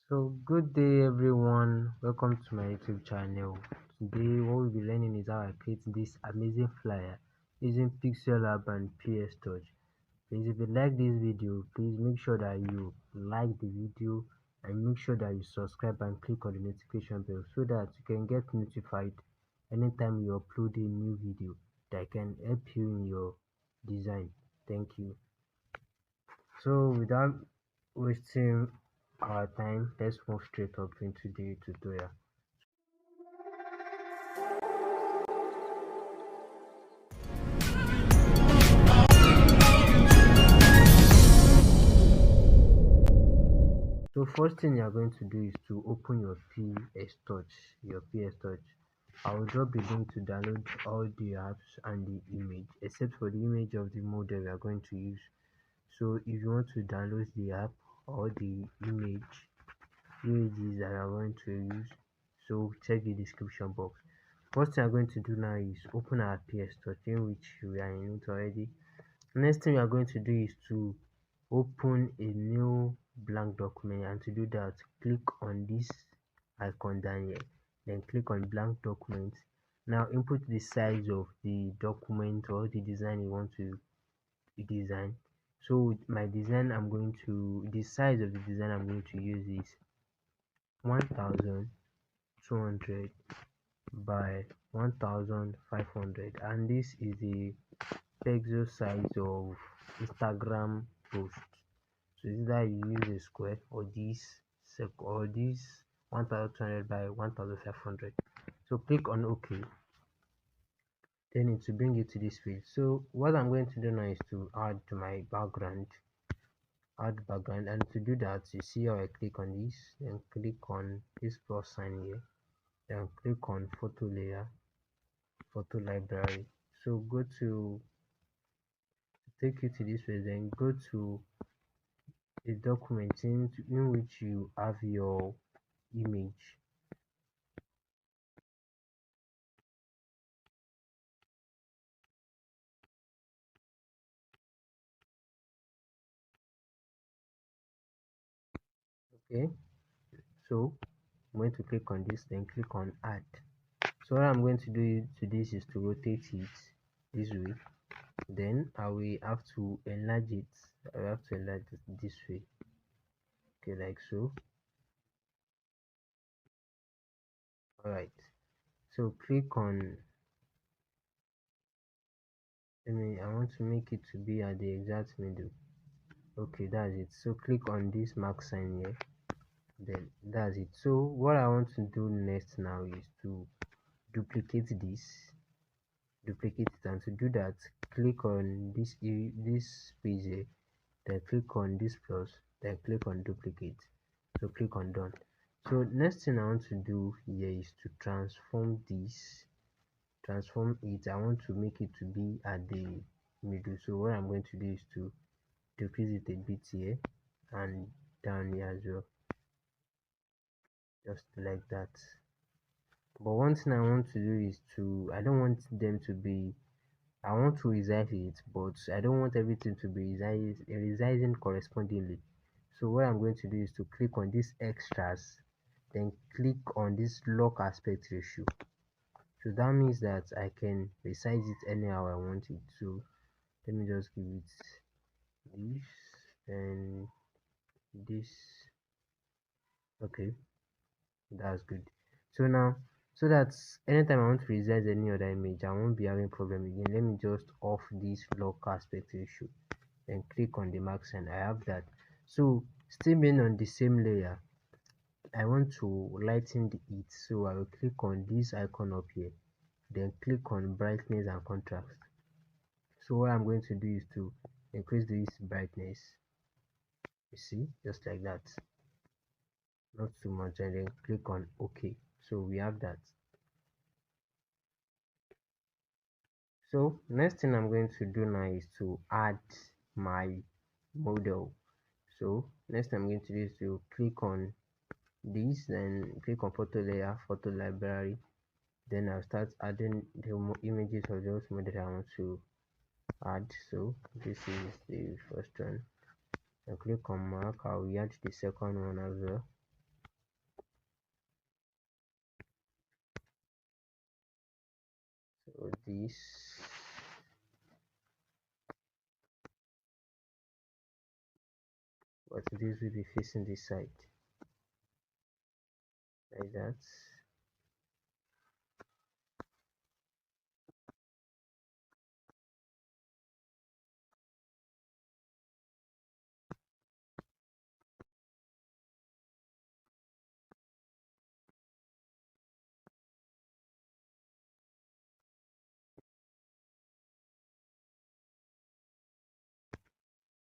So good day everyone, welcome to my YouTube channel. Today what we'll be learning is how I create this amazing flyer using Pixellab and PS Touch. Please if you like this video, please make sure that you like the video and make sure that you subscribe and click on the notification bell so that you can get notified anytime we upload a new video that can help you in your design. Thank you. So without wasting our time, let's move straight up into the tutorial. So first thing you're going to do is to open your PS Touch. I will drop the link to download all the apps and the image except for the image of the model we are going to use. So if you want to download the app or the images that I'm going to use, so check the description box. First thing I'm going to do now is open our PS Touch in which we are in it already. Next thing we are going to do is to open a new blank document, and to do that click on this icon down here, then click on blank document. Now input the size of the document or the design you want to design. So with my design, the size of the design I'm going to use is 1200 by 1500, and this is the pixel size of Instagram post. So either you use a square or this 1200 by 1500. So click on OK, then it will bring you to this page. So what I'm going to do now is to add my background, and to do that, you see how I click on this, then click on this plus sign here, then click on photo layer, photo library. So go to take you to this page, then go to a document in which you have your image. Okay, so I'm going to click on this, then click on add. So what I'm going to do to this is to rotate it this way, then I will have to enlarge it. I will have to enlarge it this way, okay, like so. All right, so click on, I want to make it to be at the exact middle. Okay, that's it. So click on this mark sign here, then that's it. So what I want to do next now is to duplicate it, and to do that click on this page here, then click on this plus, then click on duplicate, so click on done. So next thing I want to do here is to transform it. I want to make it to be at the middle. So what I'm going to do is to decrease it a bit here and down here as well, just like that. But one thing I want to do is to, I don't want them to be, I want to resize it, but I don't want everything to be resizing correspondingly. So what I'm going to do is to click on these extras, then click on this lock aspect ratio. So that means that I can resize it anyhow I want it. So let me just give it this and this. Okay, that's good. So now, so that anytime I want to resize any other image, I won't be having problem again. Let me just off this lock aspect ratio, then click on the marks, and I have that. So still being on the same layer, I want to lighten it, so I will click on this icon up here, then click on brightness and contrast. So what I'm going to do is to increase this brightness, you see, just like that, not too much, and then click on OK. So we have that. So next thing I'm going to do now is to add my model. So next I'm going to do is to click on this, then click on photo layer, photo library, then I'll start adding the images of those models I want to add. So this is the first one, and click on mark. I'll add the second one as well. So this, but this will be facing this side like that.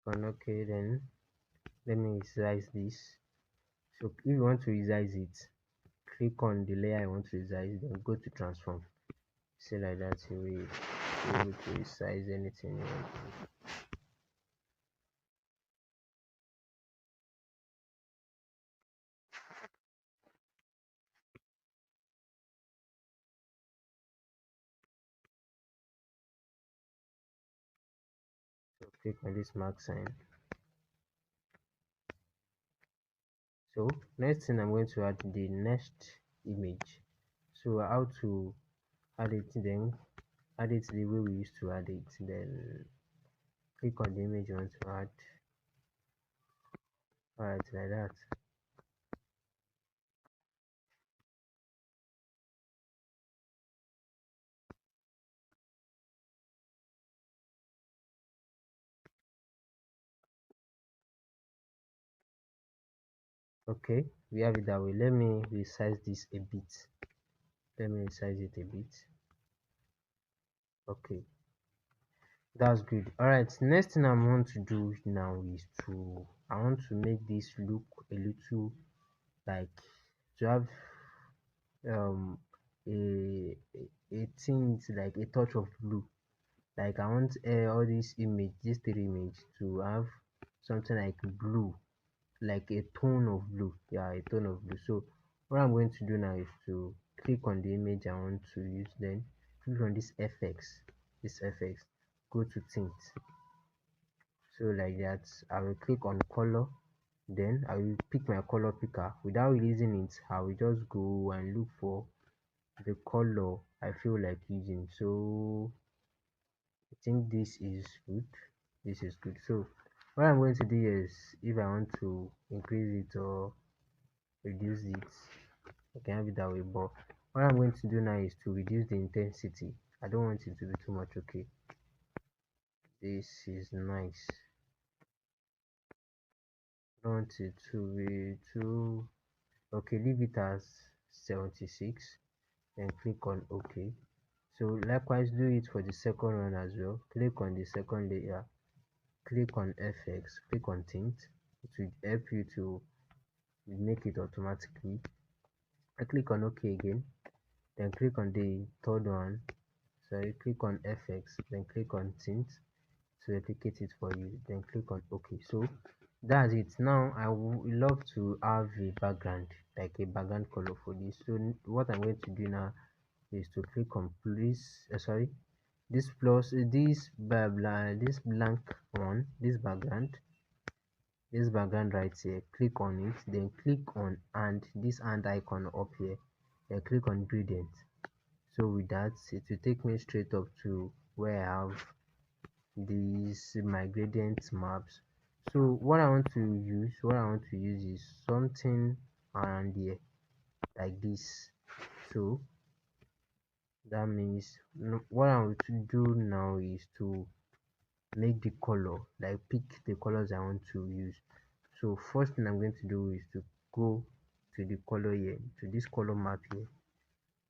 And okay, then let me resize this. So if you want to resize it, click on the layer I want to resize, then go to transform. See like that, you will be able to resize anything you want to. So click on this mark sign. So next thing I'm going to add the next image. So how to add it, then add it the way we used to add it, then click on the image you want to add. Alright, like that. Okay, we have it that way. Let me resize this a bit. Let me resize it a bit. Okay, that's good. Alright, next thing I want to do now is I want to make this look a little like to have um a tint, like a touch of blue. Like I want all these image, these three image to have something like blue, like a tone of blue. Yeah, a tone of blue. So what I'm going to do now is to click on the image I want to use, then click on this fx, go to tint. So like that, I will click on color, then I will pick my color picker. Without releasing it, I will just go and look for the color I feel like using. So I think this is good. This is good. So what I'm going to do is, if I want to increase it or reduce it, I can have it that way. But what I'm going to do now is to reduce the intensity. I don't want it to be too much. Okay, this is nice. I don't want it to be too. Okay, leave it as 76. Then click on OK. So likewise do it for the second one as well. Click on the second layer, click on fx, click on tint. It will help you to make it automatically. I click on OK again, then click on the third one. Sorry, click on fx, then click on tint to replicate it for you, then click on OK. So that's it. Now I would love to have a background, like a background color for this. So what I'm going to do now is to click on this plus this blah blah, this blank one, this background right here. Click on it, then click on and this and icon up here, then click on gradient. So with that, it will take me straight up to where I have these my gradient maps. So what I want to use is something around here like this. So that means what I want to do now is to make the color, like pick the colors I want to use. So first thing I'm going to do is to go to the color here, to this color map here,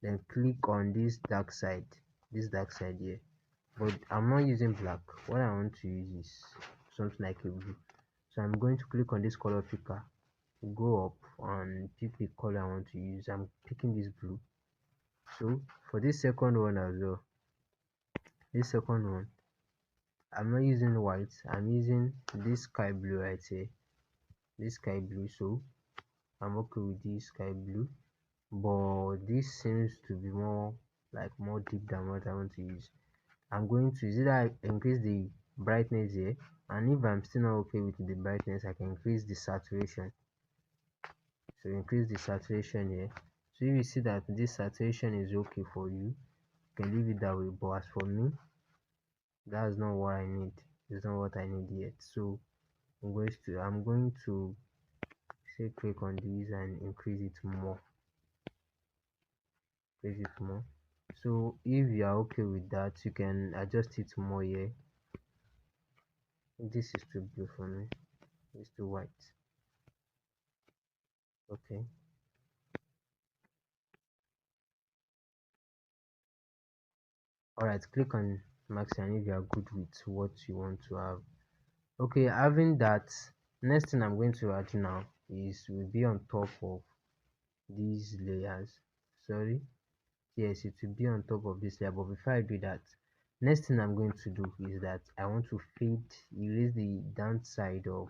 then click on this dark side here. But I'm not using black. What I want to use is something like a blue. So I'm going to click on this color picker, go up and pick the color I want to use. I'm picking this blue. So for this second one as well, this second one, I'm not using white, I'm using this sky blue right here, this sky blue. So I'm okay with this sky blue, but this seems to be more deep than what I want to use. I'm going to either increase the brightness here, and if I'm still not okay with the brightness, I can increase the saturation. So increase the saturation here. So if you see that this saturation is okay for you, You can leave it that way, but as for me, that's not what I need. It's not what I need yet. So I'm going to say click on this and increase it more. So if you are okay with that, you can adjust it more here. This is too blue for me. It's too white. Okay. Alright, click on max and if you are good with what you want to have. Okay, having that, next thing I'm going to add now is will be on top of these layers. Sorry. Yes, it will be on top of this layer, but before I do that, next thing I'm going to do is that I want to erase the downside of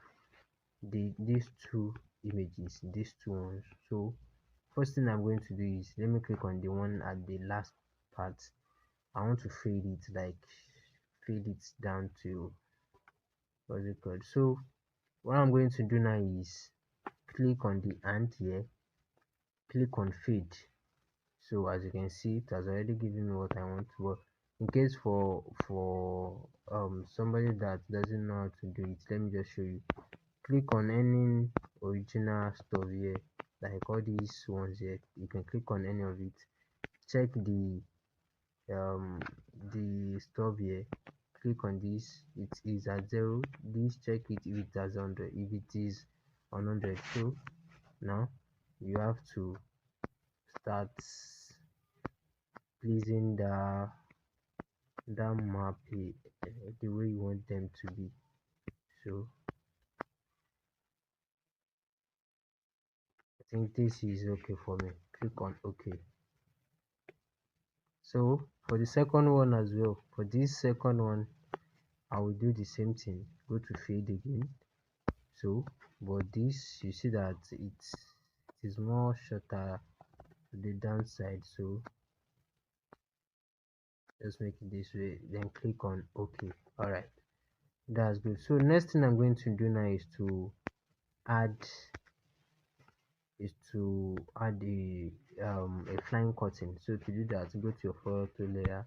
these two images, these two ones. So first thing I'm going to do is let me click on the one at the last part. I want to fade it down to what's it called. So what I'm going to do now is click on the ant here, click on fade. So as you can see, it has already given me what I want. But in case for somebody that doesn't know how to do it, let me just show you. Click on any original stuff here, like all these ones here. You can click on any of it. Check um the stuff here. Click on this. It is at 0. This check it if it has 100. If it is 100, so now you have to start pleasing the map the way you want them to be. So I think this is okay for me. Click on OK. So for the second one as well, for this second one, I will do the same thing. Go to fade again. So but this, you see that it is more shorter to the downside, so just make it this way, then click on OK. Alright, that's good. So next thing I'm going to do now is to add a flying curtain. So to do that, go to your photo layer,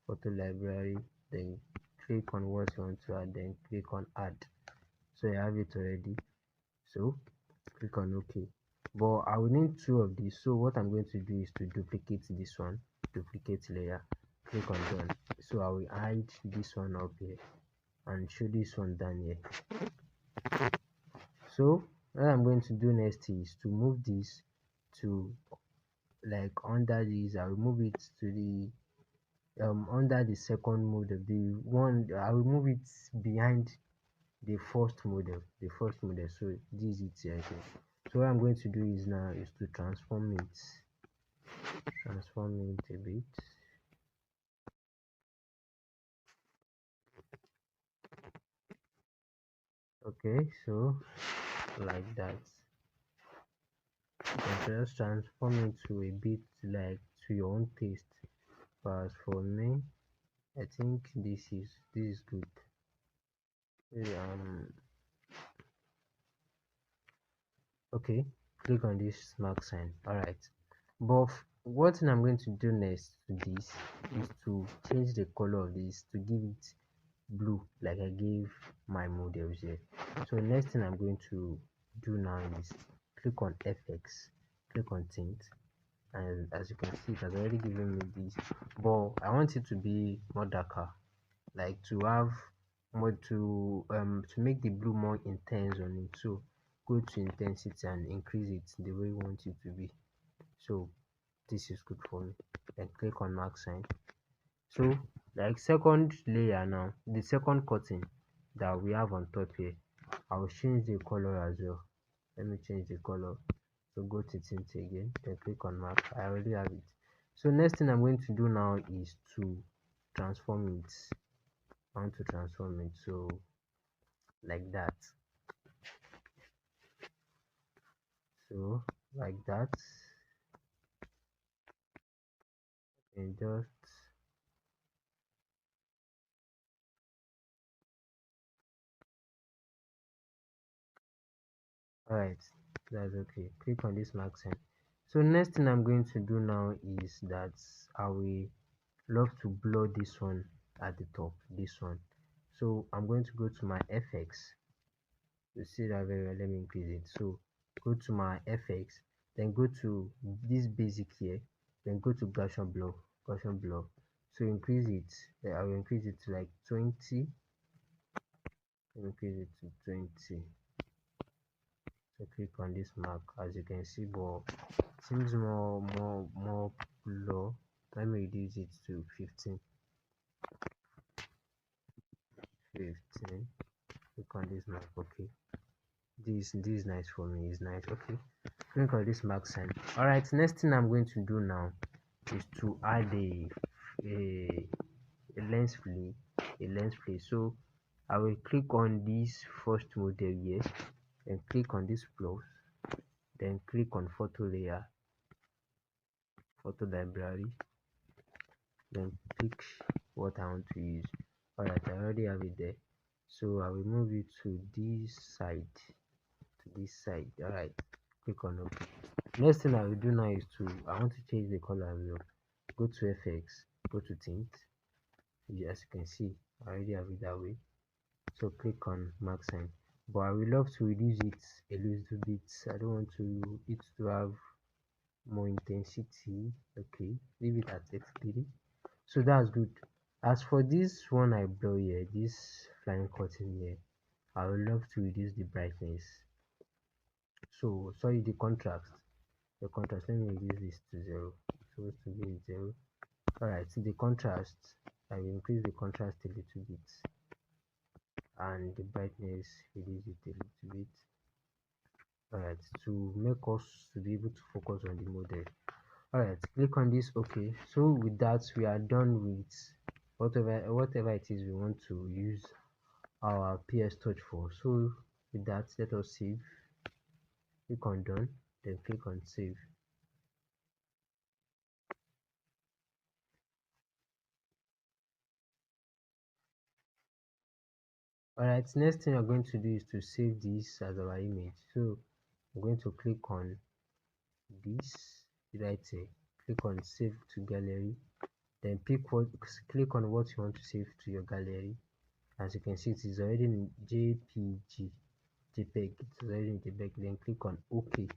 photo library, then click on what you want to add, then click on add. So you have it already, so click on OK. But I will need two of these, so what I'm going to do is to duplicate this one, duplicate layer, click on done. So I will hide this one up here and show this one down here. So what I'm going to do next is to move this to like under this. I'll move it to the under the second model, the one I will move it behind the first model. So this is it here. Okay. So what I'm going to do is now is to transform it a bit. Okay, so like that, you can just transform it to a bit like to your own taste. But as for me, I think this is good. um okay, click on this mark sign. Alright, but what thing I'm going to do next to this is to change the color of this to give it blue like I gave my models here. So next thing I'm going to do now is click on FX, click on tint, and as you can see, it has already given me this, but I want it to be more darker, like to have more to make the blue more intense on it. So go to intensity and increase it the way you want it to be. So this is good for me. Then click on mark sign. So like second layer now, the second curtain that we have on top here, I'll change the color as well. Let me change the color. So go to tint again, then click on mark. I already have it. So next thing I'm going to do now is to transform it. I want to transform it, so like that. So like that, and just alright, that's okay. Click on this mark sign. So next thing I'm going to do now is that I will love to blur this one at the top, this one. So I'm going to go to my FX. You see that very well. Let me increase it. So go to my FX, then go to this basic here, then go to Gaussian blur. So increase it. I will increase it to like 20. Let me increase it to 20. So click on this mark, as you can see, but it seems more low. Let me reduce it to 15. 15. Click on this mark. Okay, this is nice for me. It's nice. Okay, click on this mark sign. All right, next thing I'm going to do now is to add a, a lens flare, So I will click on this first model here, then click on this plus, then click on photo layer, photo library, then pick what I want to use. Alright, I already have it there, so I will move it to this side, Alright, click on OK. Next thing I will do now is I want to change the color as well. Go to FX, go to tint. As you can see, I already have it that way. So click on mark sign, but I would love to reduce it a little bit. I don't want it to have more intensity. Okay, leave it at 830. So that's good. As for this one I blow here, this flying curtain here, I would love to reduce the brightness. So sorry, the contrast. Let me reduce this to 0. It's supposed to be 0. Alright, so the contrast, I will increase the contrast a little bit, and the brightness, reduce it a little bit. Alright, to make us to be able to focus on the model. Alright, click on this. Okay, so with that we are done with whatever it is we want to use our PS Touch for. So with that, let us save. Click on done, then click on save. Alright, next thing we're going to do is to save this as our image. So I'm going to click on this right here, click on save to gallery, then click on what you want to save to your gallery. As you can see, it is already in JPEG. It's already in JPEG. Then click on OK.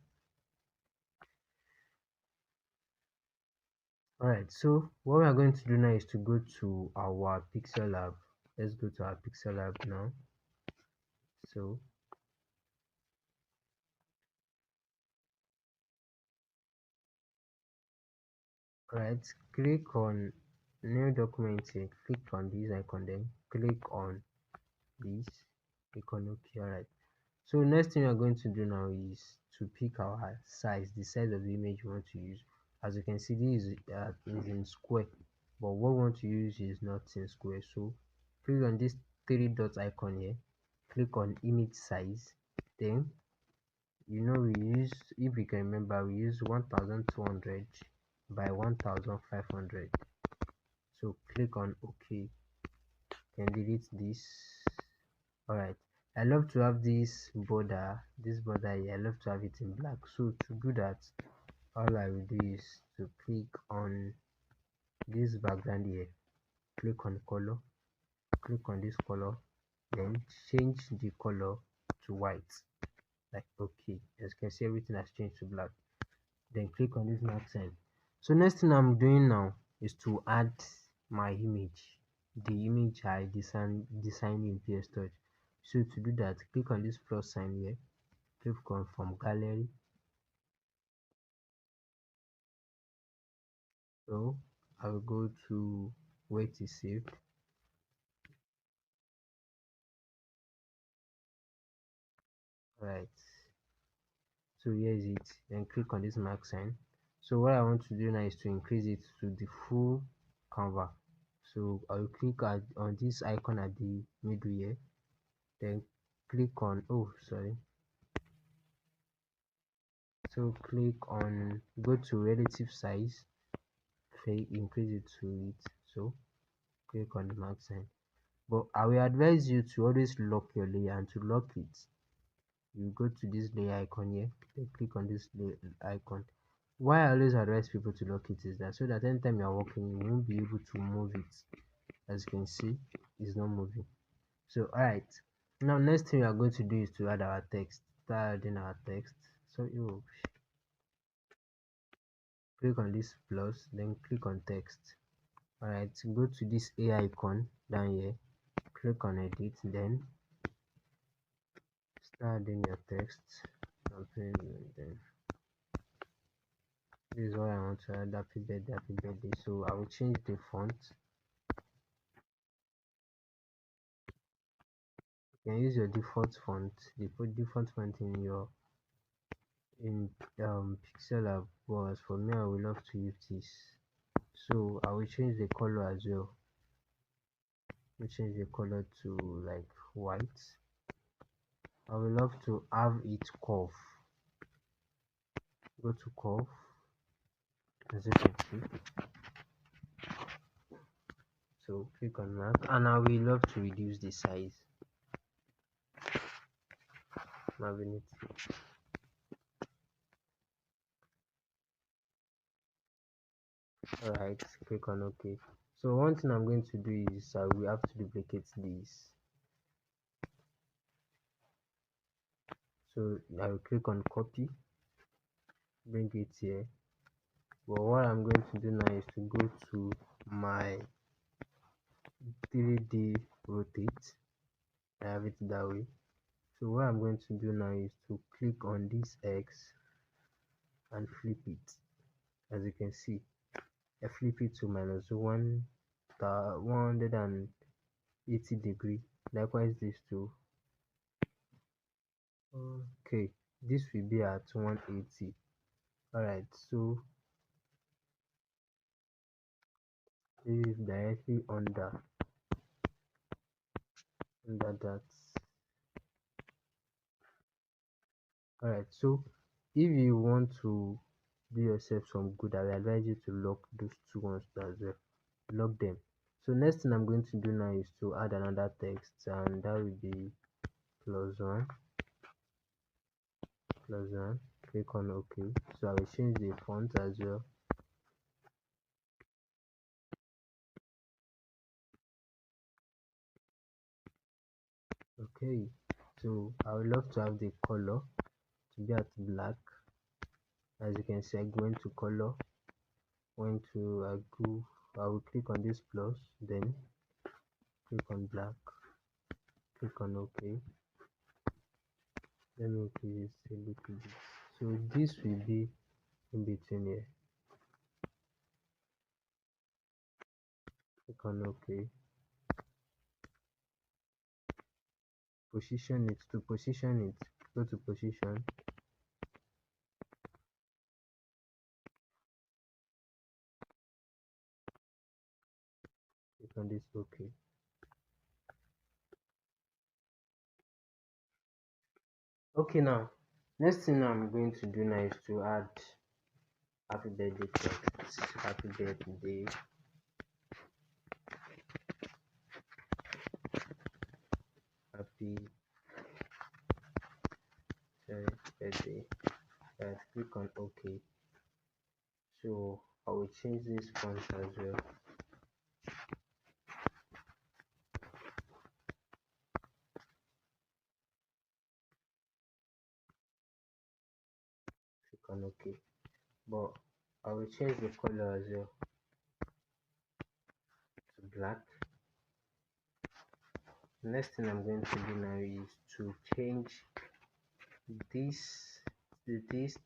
Alright, so what we are going to do now is to go to our Pixellab. Let's go to our Pixellab now. So alright, click on new document here, click on this icon, then click on this, click on OK. Alright, so next thing we are going to do now is to pick our size, the size of the image we want to use. As you can see, this is in square, but what we want to use is not in square. So click on this three dot icon here, click on image size, then we use, if we can remember, we use 1200 by 1500. So click on OK, then delete this. Alright, I love to have this border here, I love to have it in black. So to do that, all I will do is to click on this background here, click on color, click on this color, then change the color to white, like OK. As you can see, everything has changed to black. Then click on this mark sign. So next thing I'm doing now is to add my image, the image I designed in PS Touch. So to do that, click on this plus sign here, click on from gallery. So I will go to where it is saved. Right, so here is it. Then click on this mark sign. So what I want to do now is to increase it to the full canvas. So I will click on this icon at the middle here, then click on so click on, go to relative size, increase it to it. So click on the mark sign, but I will advise you to always lock your layer, and to lock it, you go to this layer icon here, then click on this layer icon. why I always advise people to lock it is that so that anytime you're working you won't be able to move it. As you can see, it's not moving. So alright, now next thing we are going to do is to add our text. Start adding our text. So you click on this plus, then click on text. Alright, go to this A icon down here, click on edit, then start adding your text. Something, then this is what I want to add. Happy birthday, happy birthday. So I will change the font. You can use your default font, the default font in your Pixellab, but as for me I will love to use this. So I will change the color as well. We change the color to like white. I would love to have it curve. Go to curve, as you can see. So click on that, and I will love to reduce the size. I'm having it. Alright, click on OK. So one thing I'm going to do is I will have to duplicate this. So I will click on copy, bring it here. But what I'm going to do now is to go to my 3D rotate. I have it that way. So what I'm going to do now is to click on this X and flip it. As you can see, I flip it to minus 180 degree. Likewise this too. Okay, this will be at 180. Alright, so this is directly under that. Alright, so if you want to do yourself some good, I will advise you to lock those two ones as well. Lock them. So next thing I'm going to do now is to add another text, and that will be +1, +1. Click on OK. So I will change the font as well. Okay, so I would love to have the color to be at black. As you can see, I go into color, I will click on this plus, then click on black, click on OK. Let me increase this a little bit. So this will be in between here. Click on OK. Position it. To position it, go to position. Click on this OK. Okay, now next thing I'm going to do now is to add happy birthday text. Happy birthday. Happy birthday. Click on OK. So I will change this font as well. Click on OK. But I will change the color as well to black. Next thing I'm going to do now is to change this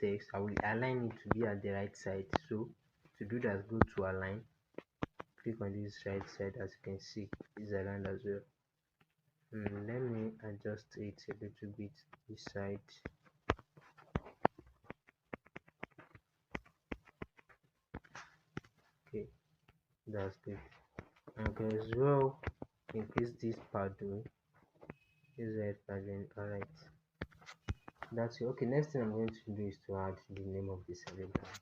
text. I will align it to be at the right side. So to do that, go to align, click on this right side. As you can see, it's aligned as well. Let me adjust it a little bit this side. Okay, that's good. Okay, as well, increase this padding. This red padding. Alright, that's it. Okay, next thing I'm going to do is to add the name of the celebrant.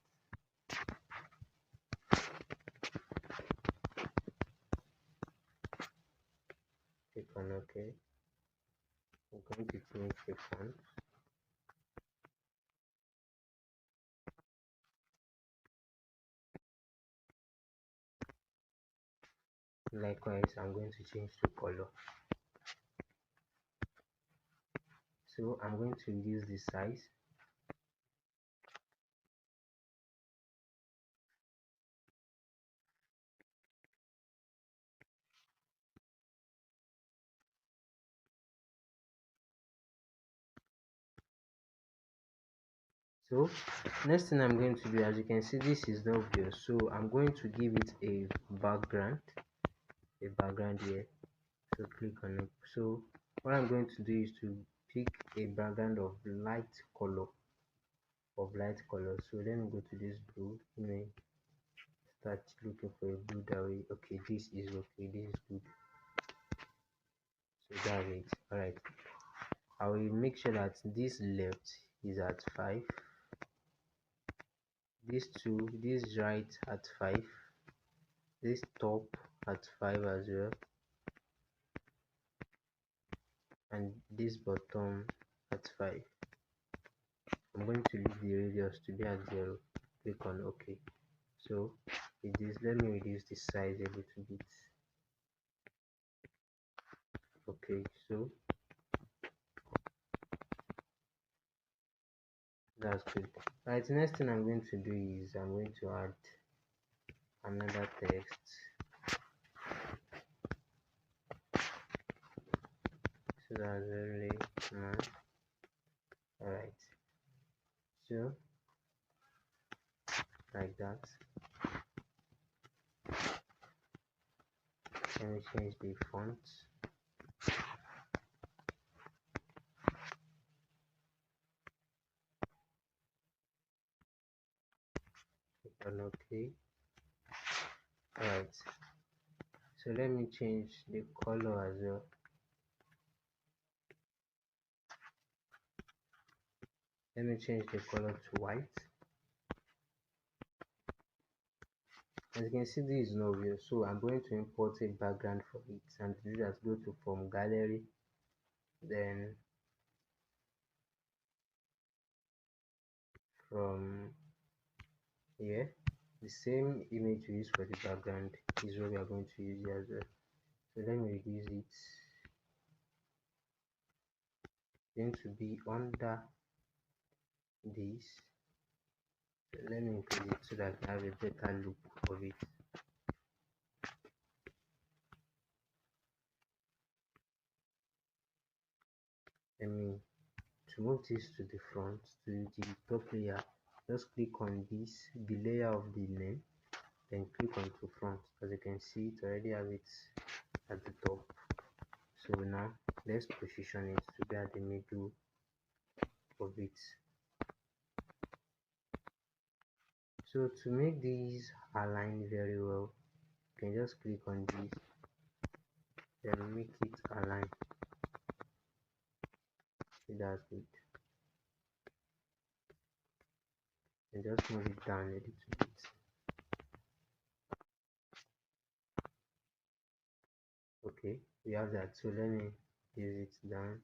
Click on OK. I'm going to change the font. Likewise, I'm going to change the color. So I'm going to reduce the size. So next thing I'm going to do, as you can see, this is not obvious, so I'm going to give it a background here. So click on it. So what I'm going to do is to pick a background of light color. So let me go to this blue. Let me start looking for a blue that way. Okay, this is okay, this is good. So that's it. All right, I will make sure that this left is at 5, this 2, this right at 5, this top at 5 as well, and this bottom at 5. I'm going to leave the radius to be at 0. Click on OK. So it is, let me reduce the size a little bit. Okay, so that's good. Right, next thing I'm going to do is I'm going to add another text. So that's really nice. Alright, so like that. Let me change the font. Click on OK. Alright, so let me change the color as well. Let me change the color to white. As you can see, this is not real, so I'm going to import a background for it, and to do that, go to from gallery, then from here, the same image we use for the background is what we are going to use here as well. So let me reduce it. It's going to be under this. So let me increase it so that I have a better look of it. Let me, to move this to the front, to the top layer, just click on this, the layer of the name, then click on to front. As you can see, it already have it at the top. So now let's position it to be at the middle of it. So to make these align very well, you can just click on this, then make it align. See, that's good. And just move it down a little bit. Okay, we have that. So let me use it down.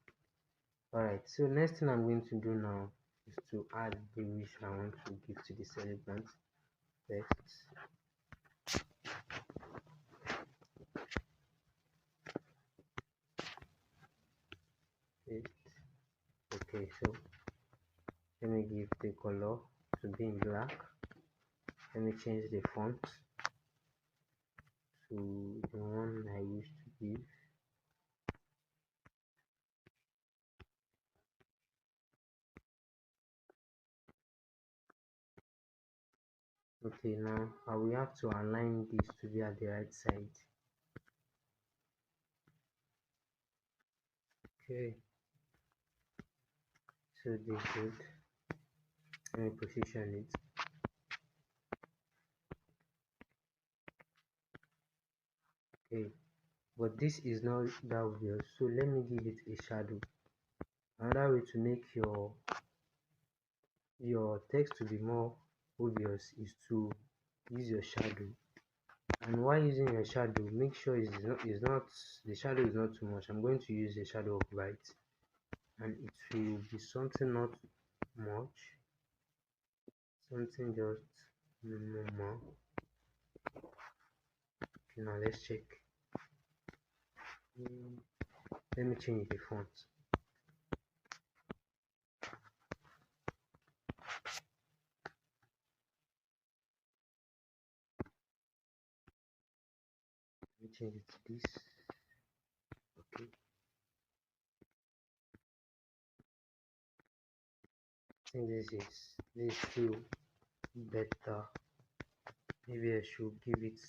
Alright, so next thing I'm going to do now is to add the wish I want to give to the celebrant. Text. Okay, so let me give the color to be in black. Let me change the font to the one I wish to give. Okay, now I will have to align this to be at the right side. Okay, so this is good. Let me position it. Okay, but this is not that obvious, so let me give it a shadow. Another way to make your text to be more obvious is to use your shadow. And while using your shadow, make sure the shadow is not too much. I'm going to use a shadow of white, and it will be something not much, something just normal. Okay, now let's check. Mm, let me change the font. Let me change it to this. Okay. I think this should better. Maybe I should give it.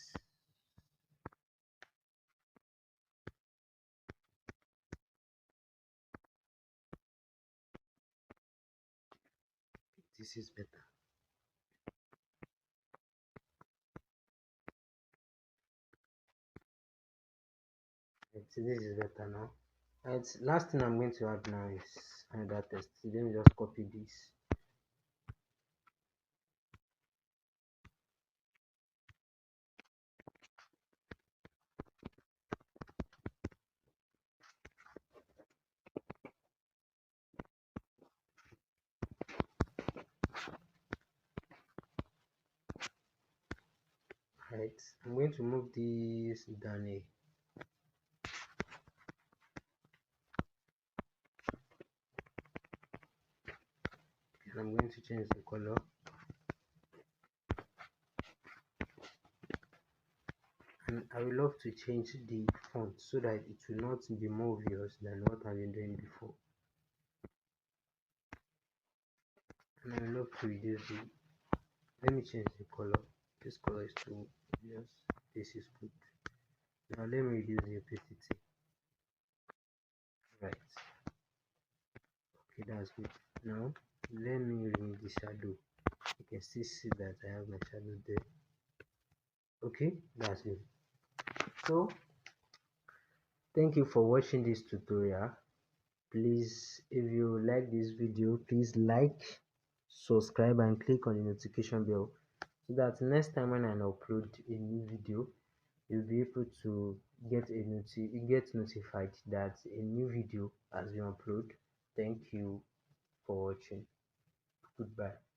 This is better. Right, so this is better now. Right, last thing I'm going to add now is another text. Let me just copy this. Right, I'm going to move this down here. And I'm going to change the color. And I would love to change the font so that it will not be more obvious than what I've been doing before. And I would love to reduce the, let me change the color. This color is too obvious. This is good. Now let me reduce the opacity. Right. Okay, that's good. Now let me remove the shadow. You can still see that I have my shadow there. Okay, that's good. So thank you for watching this tutorial. Please, if you like this video, please like, subscribe and click on the notification bell so that next time when I upload a new video, you'll be able to get notified that a new video has been uploaded. Thank you for watching. Goodbye.